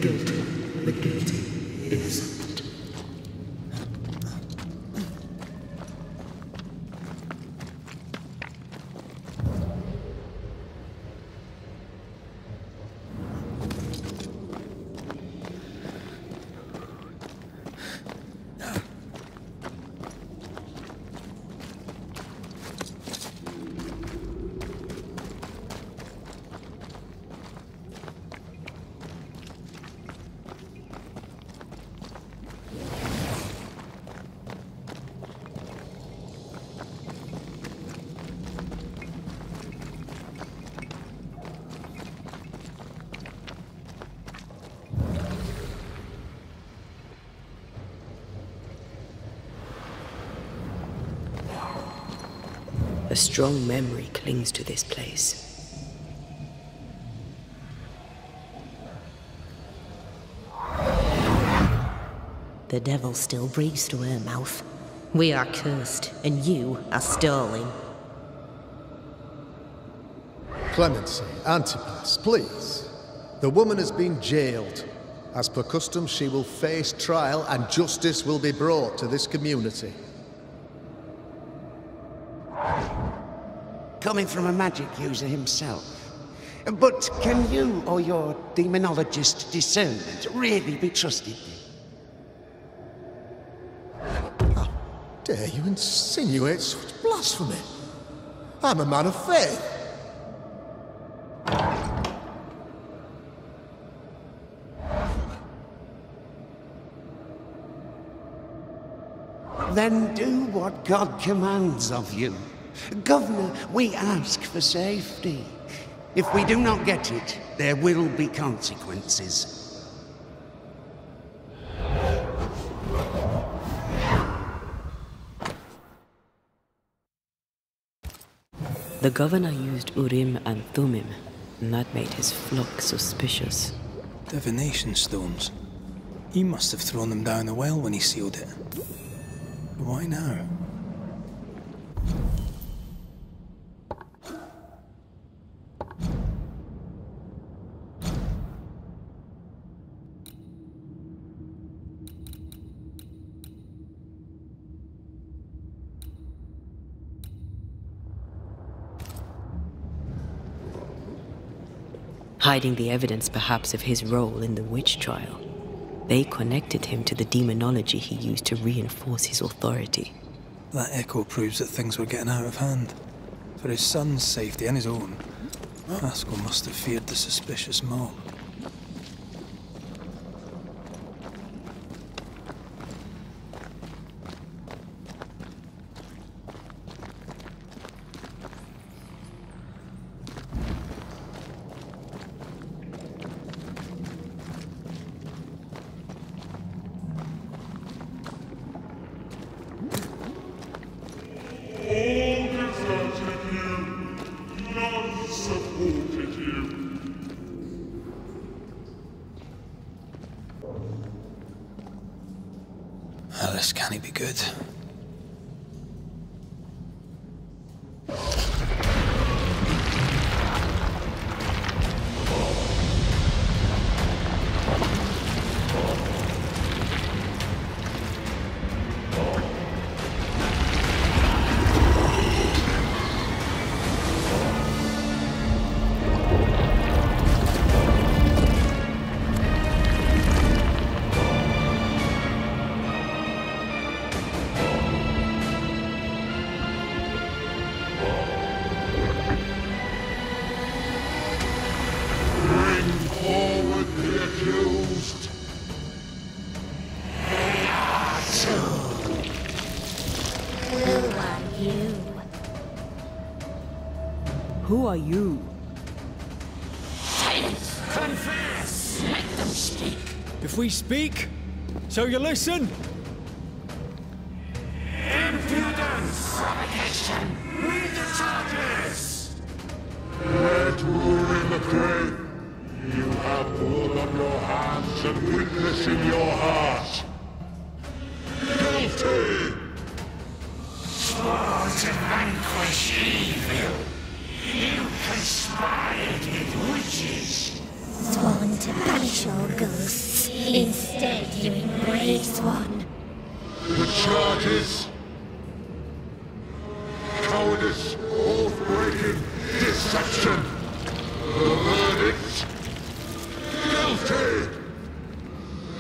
guilty, the guilty innocent. A strong memory clings to this place. The devil still breathes through her mouth. We are cursed, and you are stolen. Clemency, Antipas, please. The woman has been jailed. As per custom, she will face trial and justice will be brought to this community. Coming from a magic user himself. But can you or your demonologist discernment really be trusted? How dare you insinuate such blasphemy? I'm a man of faith. Then do what God commands of you. Governor, we ask for safety. If we do not get it, there will be consequences. The governor used Urim and Thummim, and that made his flock suspicious. Divination stones. He must have thrown them down the well when he sealed it. Why now? Hiding the evidence perhaps of his role in the witch trial, they connected him to the demonology he used to reinforce his authority. That echo proves that things were getting out of hand. For his son's safety and his own, Haskell must have feared the suspicious mob. This can't be good. Who are you? Silence! Confess! Let them speak! If we speak, so you listen? Impudence! Provocation! Read the charges! Red Urim McRae, you have blood on your hands and witness in your heart. Guilty! Swore to vanquish evil. You conspired with witches. Sworn to banish all ghosts this one. The charges. Cowardice, oath-breaking, deception. The verdict. Guilty.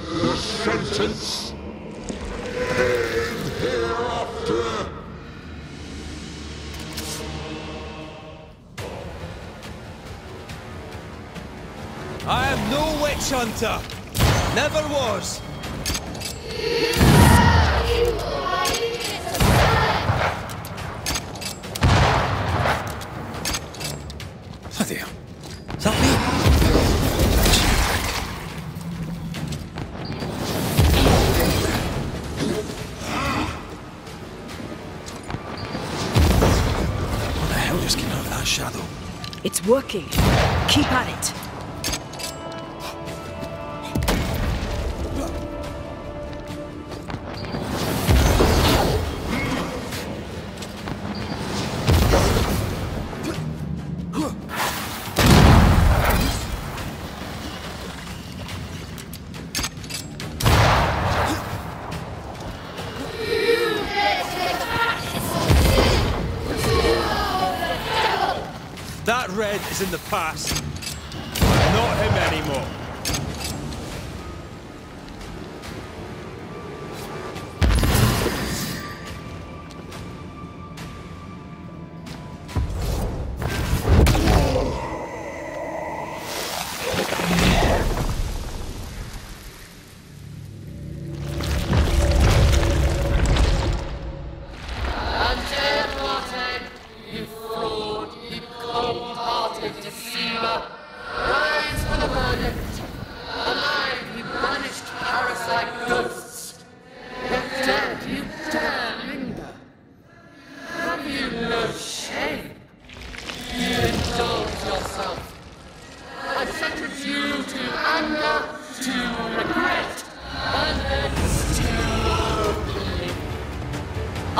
The sentence. Pain hereafter. I am no witch hunter. Never was. Bloody hell. Is that me? What the hell just came out of that shadow? It's working. Keep at it. That Red is in the past. Not him anymore.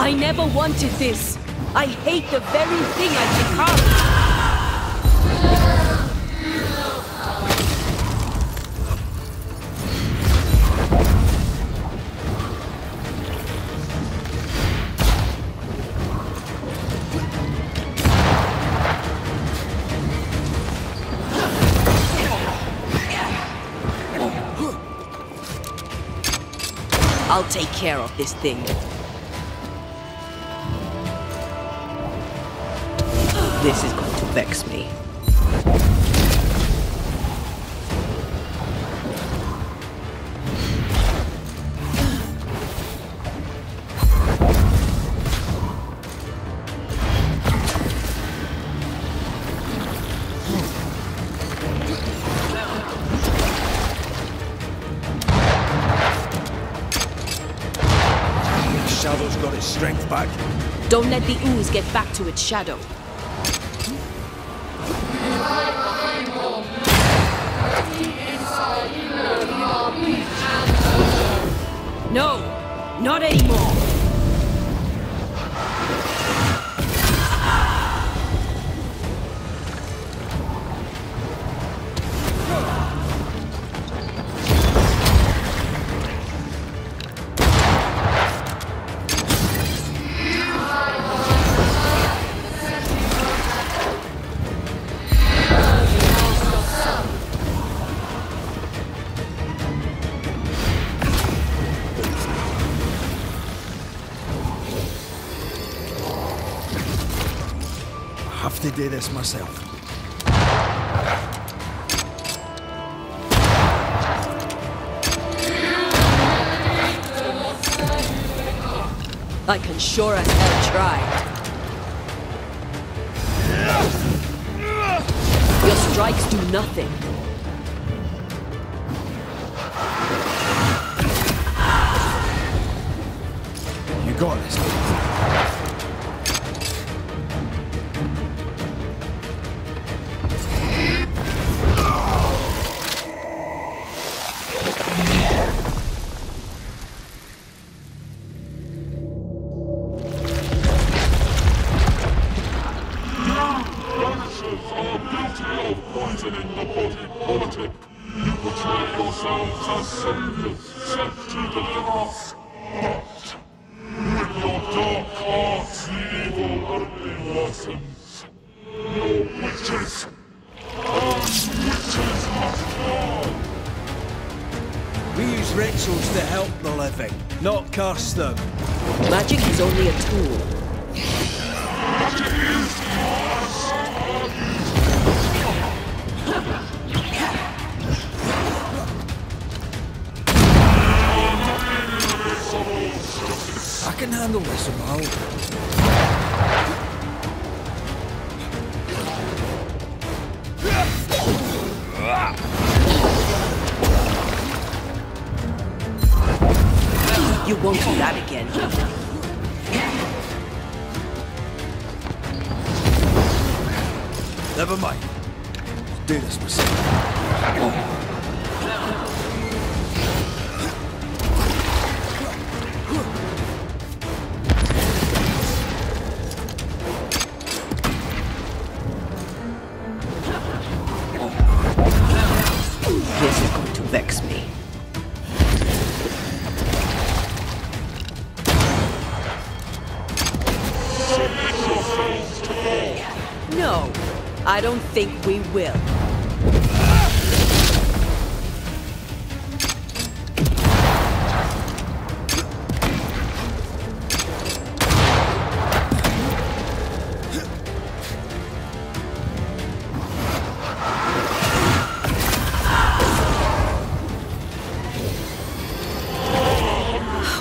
I never wanted this. I hate the very thing I've become. I'll take care of this thing. This is going to vex me. Shadow's got its strength back. Don't let the ooze get back to its shadow. No, not anymore. I have to do this myself. I can sure as hell try. Your strikes do nothing. You got this. Banishers are guilty of poisoning the body politic. You betray yourselves ascended, sent to the cross, but with your dark hearts evil only worsens. No witches, and witches must fall. We use rituals to help the living, not curse them. Magic is only a tool. But it is yours! I can handle this somehow. You won't do that again. Never mind. Do this myself. This is going to vex me. No, I don't think we will.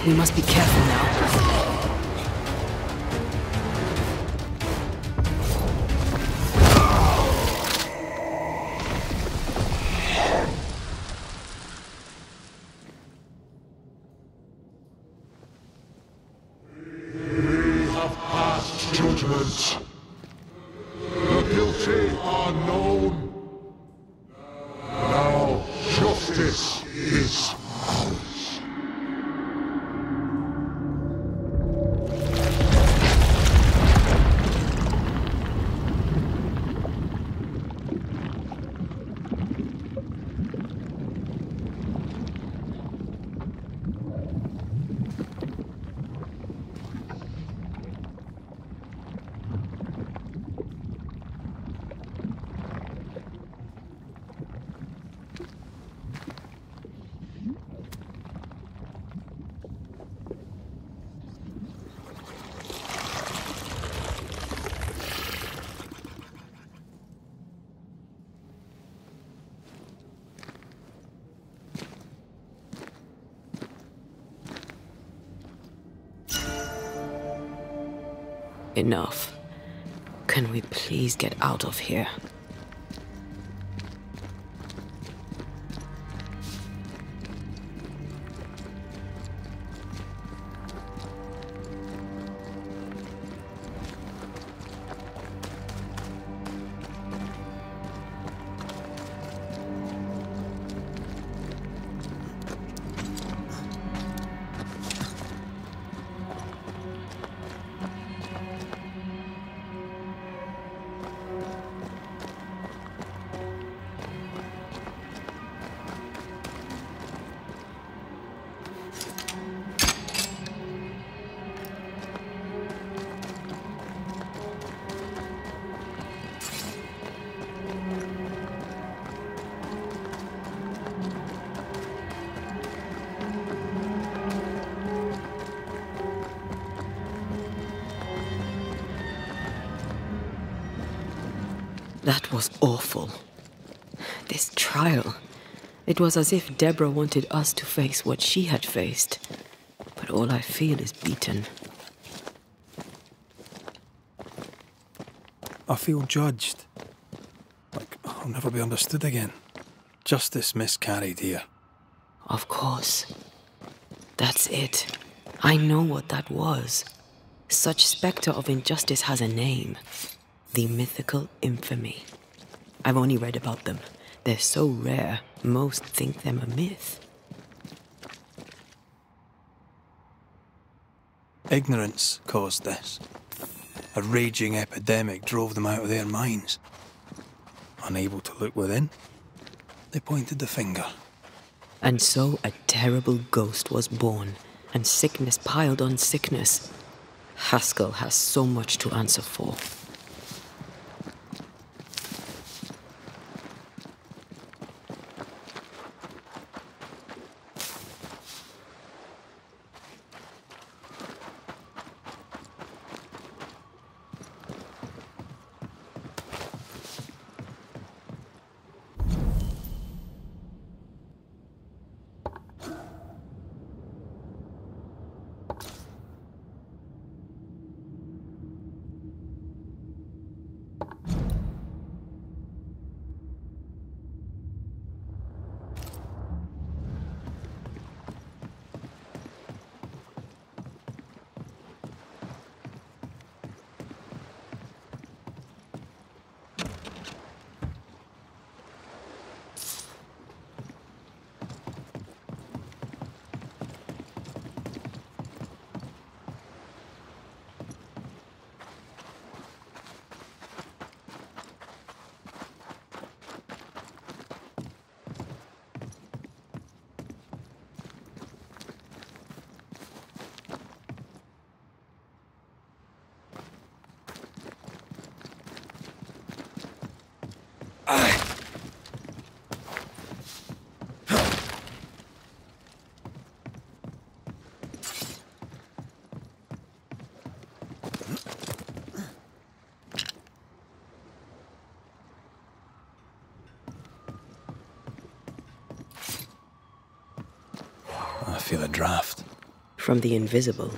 We must be careful now. We have passed judgment. The guilty are known. Now justice is ours. Enough. Can we please get out of here? That was awful. This trial. It was as if Deborah wanted us to face what she had faced. But all I feel is beaten. I feel judged. Like I'll never be understood again. Justice miscarried here. Of course. That's it. I know what that was. Such spectre of injustice has a name. The mythical infamy. I've only read about them. They're so rare, most think them a myth. Ignorance caused this. A raging epidemic drove them out of their minds. Unable to look within, they pointed the finger. And so a terrible ghost was born, and sickness piled on sickness. Haskell has so much to answer for. I feel a draft. From the invisible.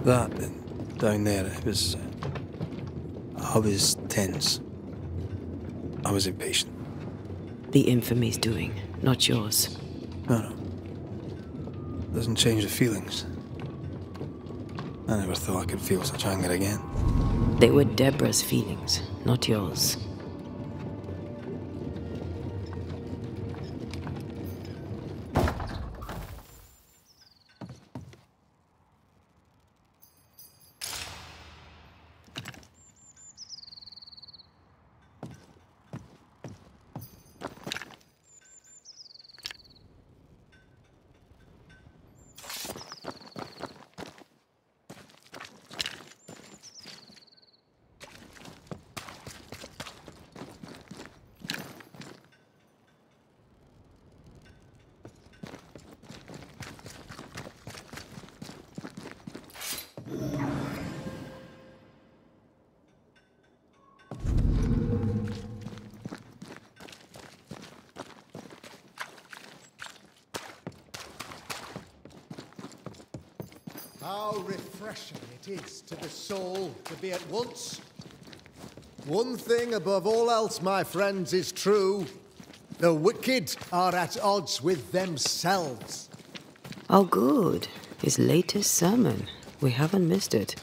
That, down there, it was... I was tense. I was impatient. The infamy's doing, not yours. No. Doesn't change the feelings. I never thought I could feel such anger again. They were Deborah's feelings, not yours. How refreshing it is to the soul to be at once. One thing above all else, my friends, is true. The wicked are at odds with themselves. Oh, good. His latest sermon. We haven't missed it.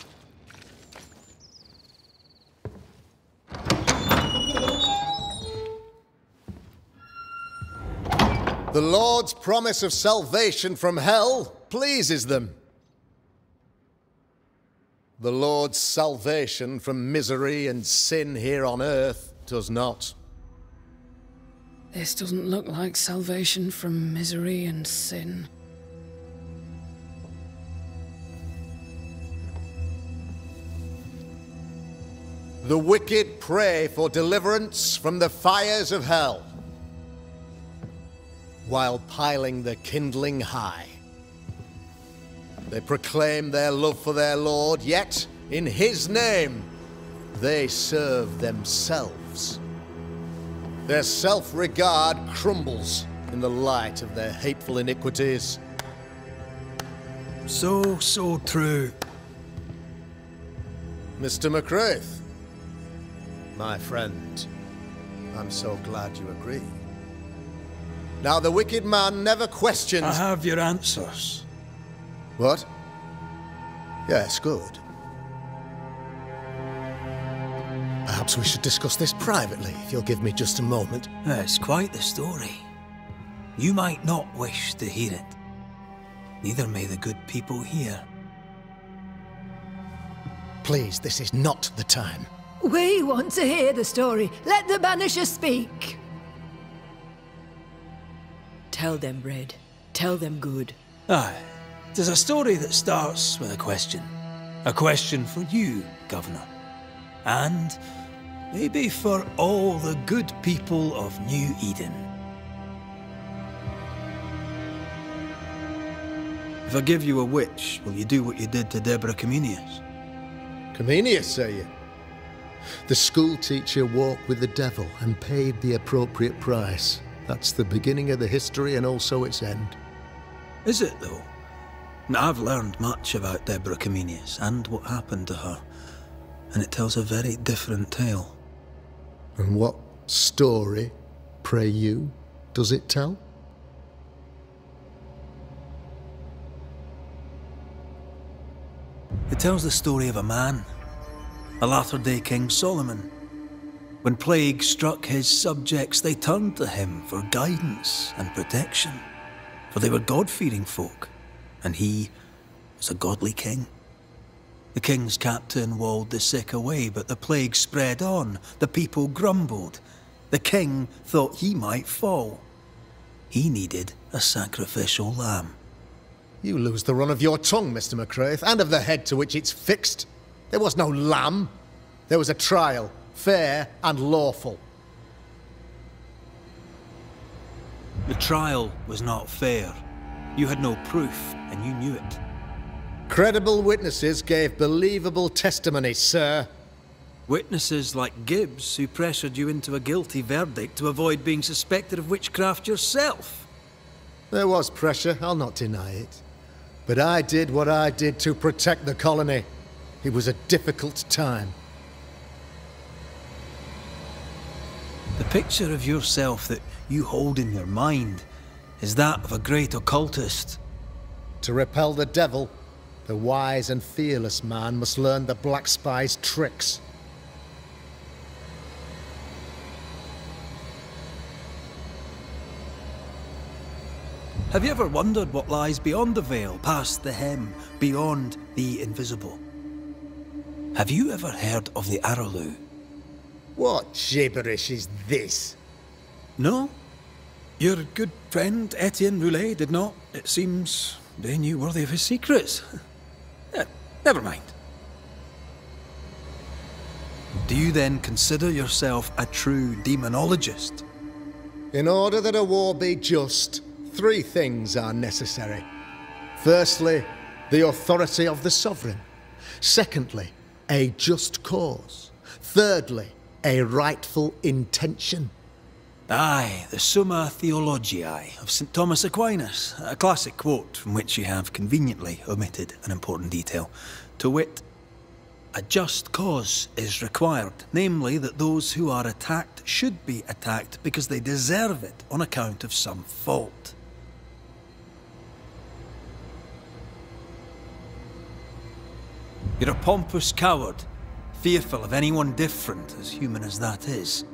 The Lord's promise of salvation from hell pleases them. The Lord's salvation from misery and sin here on earth does not. This doesn't look like salvation from misery and sin. The wicked pray for deliverance from the fires of hell, while piling the kindling high. They proclaim their love for their Lord, yet, in His name, they serve themselves. Their self-regard crumbles in the light of their hateful iniquities. So true. Mr. McCraith, my friend, I'm so glad you agree. Now, the wicked man never questions... I have your answers. What? Yes, good. Perhaps we should discuss this privately, if you'll give me just a moment. It's quite the story. You might not wish to hear it. Neither may the good people here. Please, this is not the time. We want to hear the story. Let the Banishers speak. Tell them, Red. Tell them good. Aye. There's a story that starts with a question. A question for you, Governor. And maybe for all the good people of New Eden. If I give you a witch, will you do what you did to Deborah Comenius? Comenius, say you? The school teacher walked with the devil and paid the appropriate price. That's the beginning of the history and also its end. Is it, though? I've learned much about Deborah Comenius and what happened to her, and it tells a very different tale. And what story, pray you, does it tell? It tells the story of a man, a latter-day King Solomon. When plague struck his subjects, they turned to him for guidance and protection, for they were God-fearing folk, and he was a godly king. The king's captain walled the sick away, but the plague spread on. The people grumbled. The king thought he might fall. He needed a sacrificial lamb. You lose the run of your tongue, Mr. McCraith, and of the head to which it's fixed. There was no lamb. There was a trial, fair and lawful. The trial was not fair. You had no proof, and you knew it. Credible witnesses gave believable testimony, sir. Witnesses like Gibbs, who pressured you into a guilty verdict to avoid being suspected of witchcraft yourself. There was pressure, I'll not deny it. But I did what I did to protect the colony. It was a difficult time. The picture of yourself that you hold in your mind is that of a great occultist. To repel the devil, the wise and fearless man must learn the Black Spy's tricks. Have you ever wondered what lies beyond the veil, past the hem, beyond the invisible? Have you ever heard of the Arrowloo? What gibberish is this? No? Your good friend Antea and Red did not. It seems they knew worthy of his secrets. Never mind. Do you then consider yourself a true demonologist? In order that a war be just, 3 things are necessary. Firstly, the authority of the sovereign. Secondly, a just cause. Thirdly, a rightful intention. Aye, the Summa Theologiae of St. Thomas Aquinas, a classic quote from which you have conveniently omitted an important detail. To wit, a just cause is required, namely that those who are attacked should be attacked because they deserve it on account of some fault. You're a pompous coward, fearful of anyone different, as human as that is.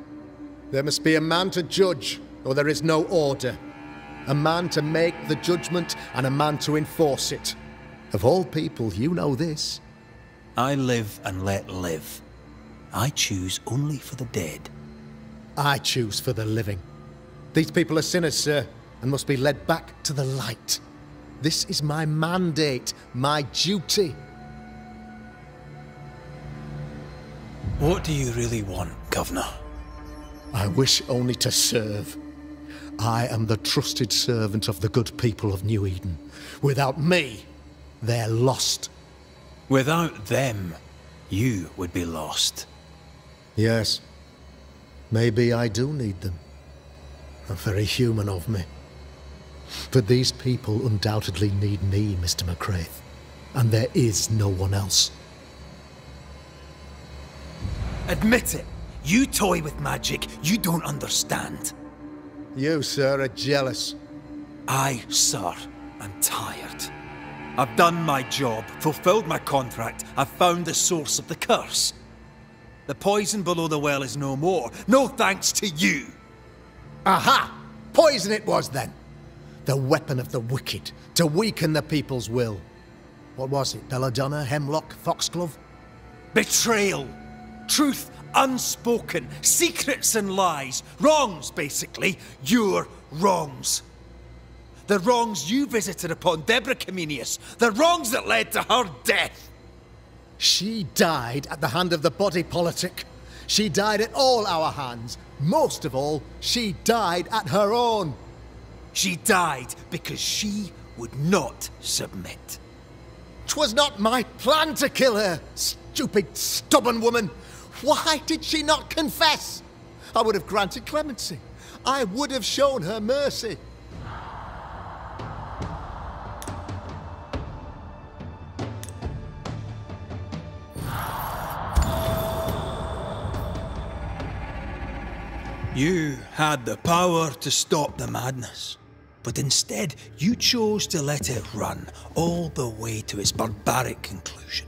There must be a man to judge, or there is no order. A man to make the judgment, and a man to enforce it. Of all people, you know this. I live and let live. I choose only for the dead. I choose for the living. These people are sinners, sir, and must be led back to the light. This is my mandate, my duty. What do you really want, Governor? I wish only to serve. I am the trusted servant of the good people of New Eden. Without me, they're lost. Without them, you would be lost. Yes. Maybe I do need them. Very human of me. But these people undoubtedly need me, Mr. McCraith. And there is no one else. Admit it. You toy with magic you don't understand. You, sir, are jealous. I, sir, am tired. I've done my job, fulfilled my contract, I've found the source of the curse. The poison below the well is no more, no thanks to you. Aha! Poison it was then. The weapon of the wicked, to weaken the people's will. What was it, belladonna, hemlock, foxglove? Betrayal. Truth unspoken, secrets and lies, wrongs basically, your wrongs. The wrongs you visited upon Deborah Comenius, the wrongs that led to her death. She died at the hand of the body politic. She died at all our hands. Most of all, she died at her own. She died because she would not submit. 'Twas not my plan to kill her, stupid, stubborn woman. Why did she not confess? I would have granted clemency. I would have shown her mercy. You had the power to stop the madness, but instead you chose to let it run all the way to its barbaric conclusion.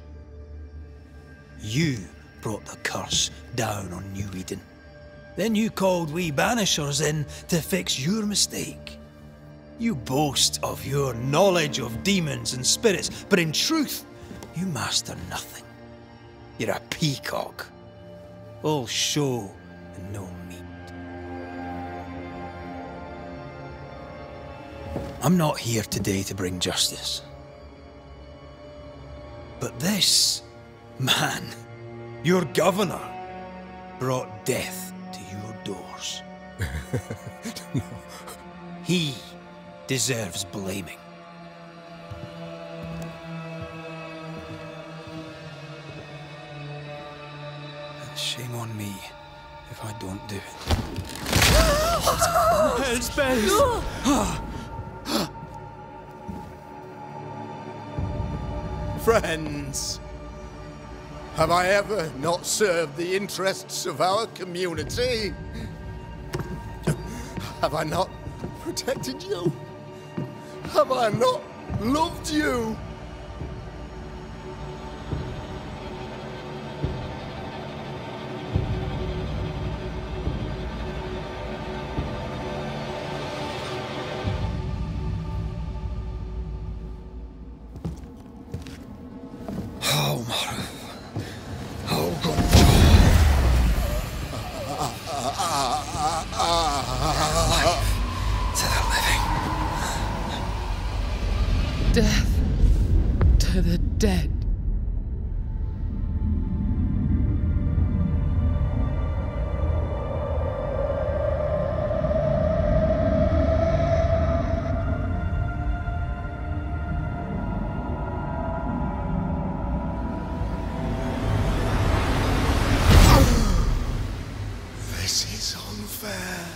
You brought the curse down on New Eden. Then you called we Banishers in to fix your mistake. You boast of your knowledge of demons and spirits, but in truth, you master nothing. You're a peacock. All show and no meat. I'm not here today to bring justice. But this man, your governor, brought death to your doors. He deserves blaming. And shame on me if I don't do it. Hell's bells! Friends, have I ever not served the interests of our community? Have I not protected you? Have I not loved you? Death to the dead. This is unfair.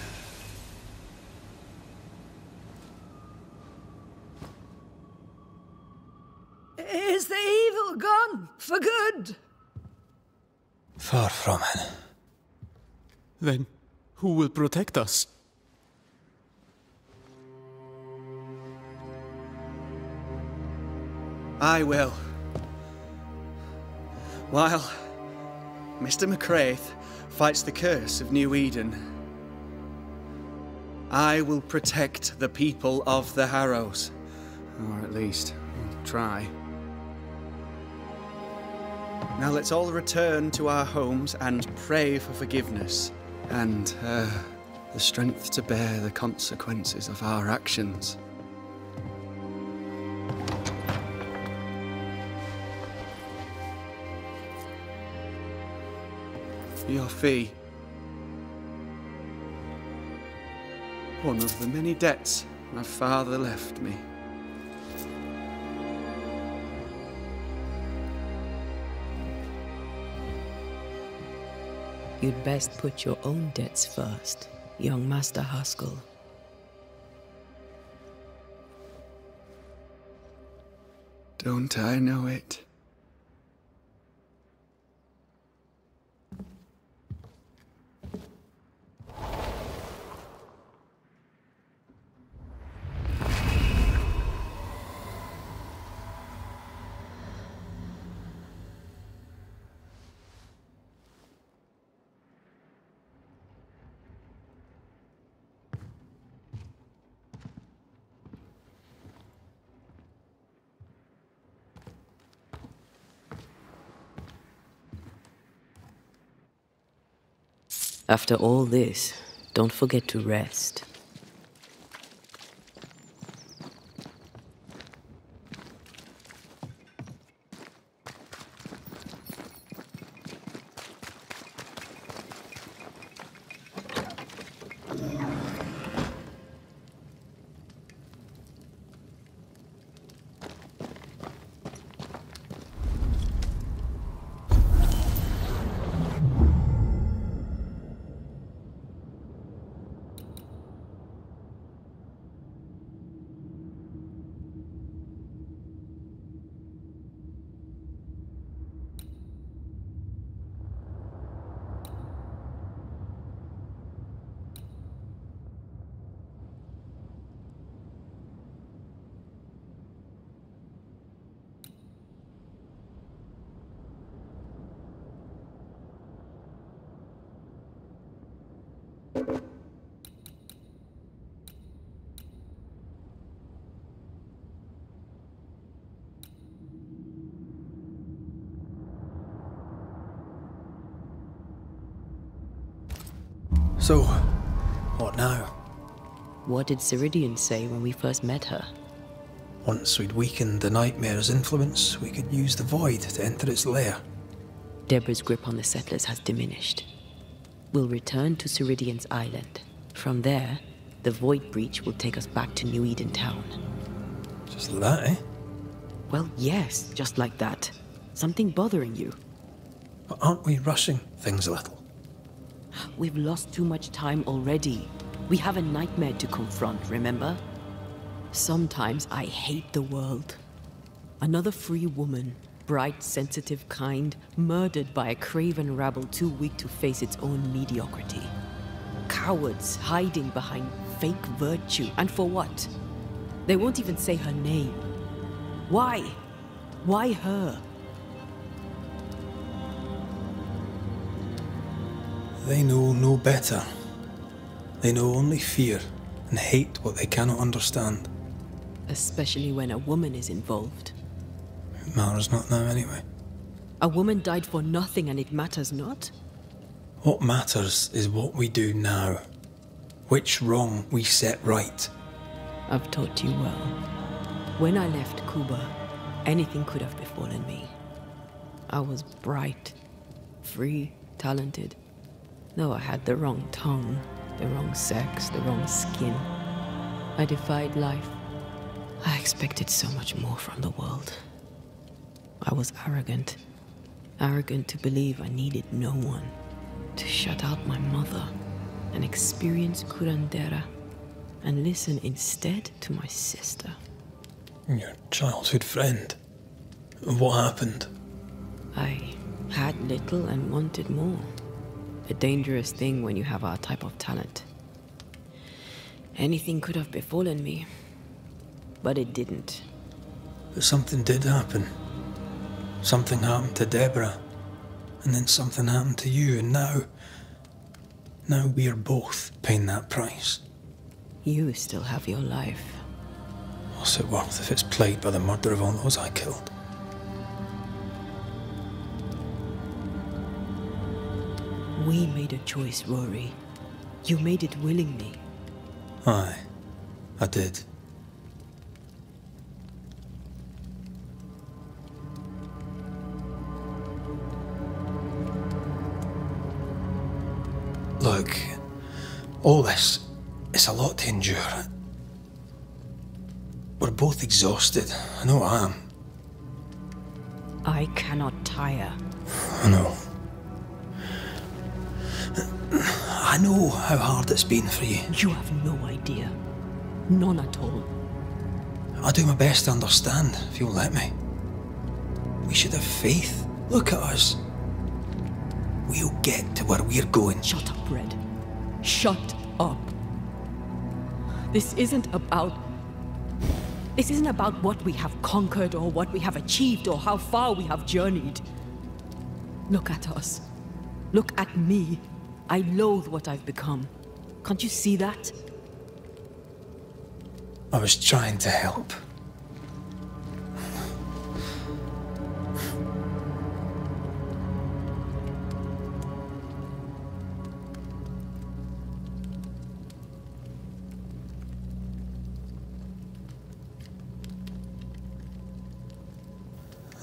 Is the evil gone for good? Far from it. Then, who will protect us? I will. While Mr. McCraith fights the curse of New Eden, I will protect the people of the Harrows. Or at least, try. Now let's all return to our homes and pray for forgiveness and the strength to bear the consequences of our actions. Your fee. One of the many debts my father left me. You'd best put your own debts first, young Master Haskell. Don't I know it? After all this, don't forget to rest. So, what now? What did Ceridian say when we first met her? Once we'd weakened the Nightmare's influence, we could use the Void to enter its lair. Deborah's grip on the settlers has diminished. We'll return to Ceridian's island. From there, the Void Breach will take us back to New Eden Town. Just like that, eh? Well, yes, just like that. Something bothering you? But aren't we rushing things a little? We've lost too much time already. We have a nightmare to confront, remember? Sometimes I hate the world. Another free woman, bright, sensitive, kind, murdered by a craven rabble too weak to face its own mediocrity. Cowards hiding behind fake virtue. And for what? They won't even say her name. Why? Why her? They know no better. They know only fear and hate what they cannot understand. Especially when a woman is involved. It matters not now anyway. A woman died for nothing and it matters not? What matters is what we do now. Which wrong we set right. I've taught you well. When I left Cuba, anything could have befallen me. I was bright, free, talented. Though I had the wrong tongue, the wrong sex, the wrong skin. I defied life. I expected so much more from the world. I was arrogant. Arrogant to believe I needed no one. To shut out my mother and experience curandera and listen instead to my sister. Your childhood friend. What happened? I had little and wanted more. A dangerous thing when you have our type of talent. Anything could have befallen me, but it didn't. But something did happen. Something happened to Deborah, and then something happened to you, and now we are both paying that price. You still have your life. What's it worth if it's plagued by the murder of all those I killed? We made a choice, Rory. You made it willingly. Aye, I did. Look, all this, it's a lot to endure. We're both exhausted. I know I am. I cannot tire. I know. I know how hard it's been for you. You have no idea. None at all. I'll do my best to understand, if you'll let me. We should have faith. Look at us. We'll get to where we're going. Shut up, Red. Shut up. This isn't about what we have conquered or what we have achieved or how far we have journeyed. Look at us. Look at me. I loathe what I've become. Can't you see that? I was trying to help.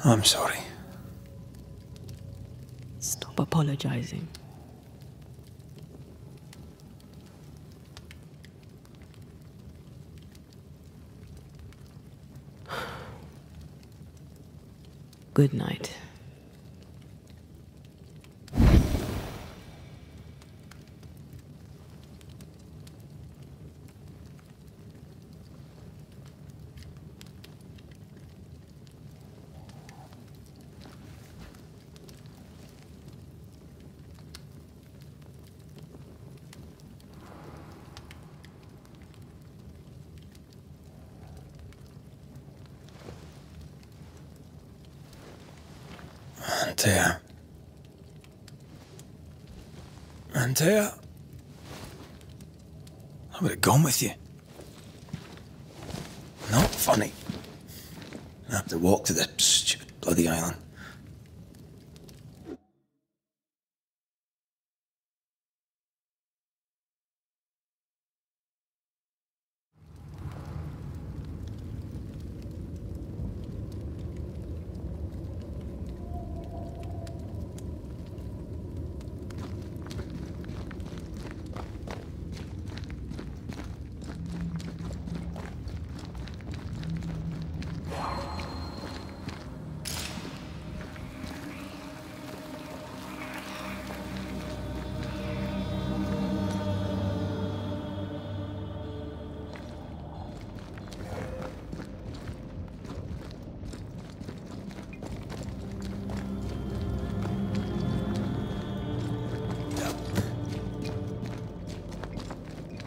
I'm sorry. Stop apologizing. Good night. Antea. Antea? I would have gone with you. Not funny. I have to walk to the stupid bloody island.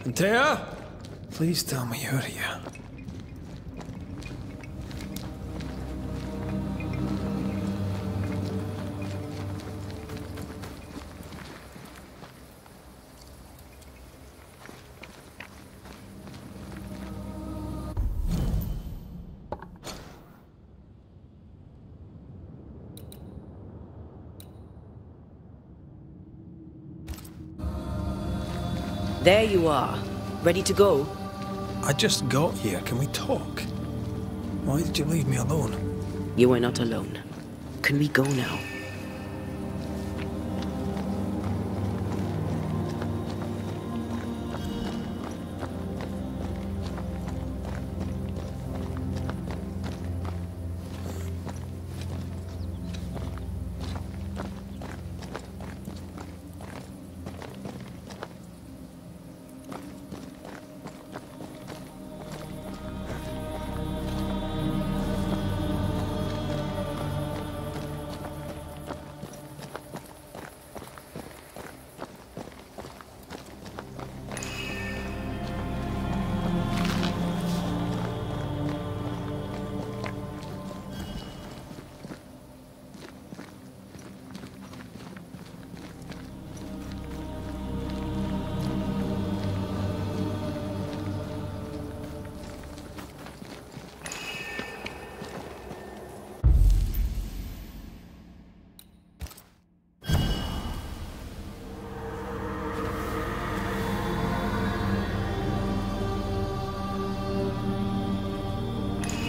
Antea? Please tell me you're here. There you are. Ready to go? I just got here. Can we talk? Why did you leave me alone? You are not alone. Can we go now?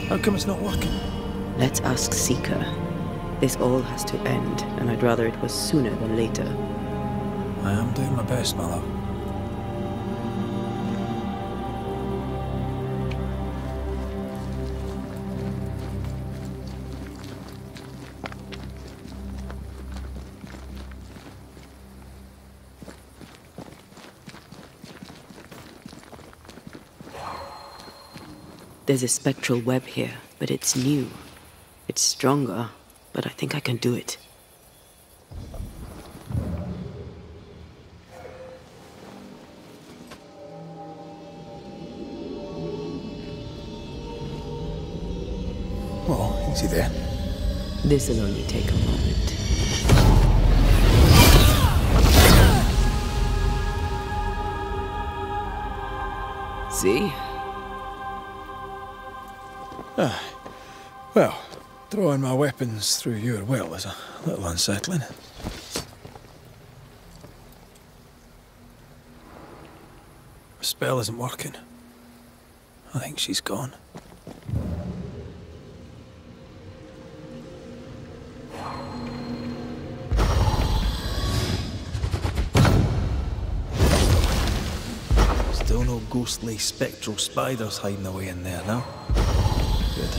How come it's not working? Let's ask Seeker. This all has to end, and I'd rather it was sooner than later. I am doing my best, my love. There's a spectral web here, but it's new. It's stronger, but I think I can do it. Oh, easy there. This'll only take a moment. See? Well, throwing my weapons through your well is a little unsettling. The spell isn't working. I think she's gone. Still no ghostly spectral spiders hiding away in there, no? Good.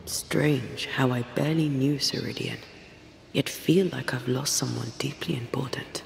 Strange how I barely knew Ceridian, yet feel like I've lost someone deeply important.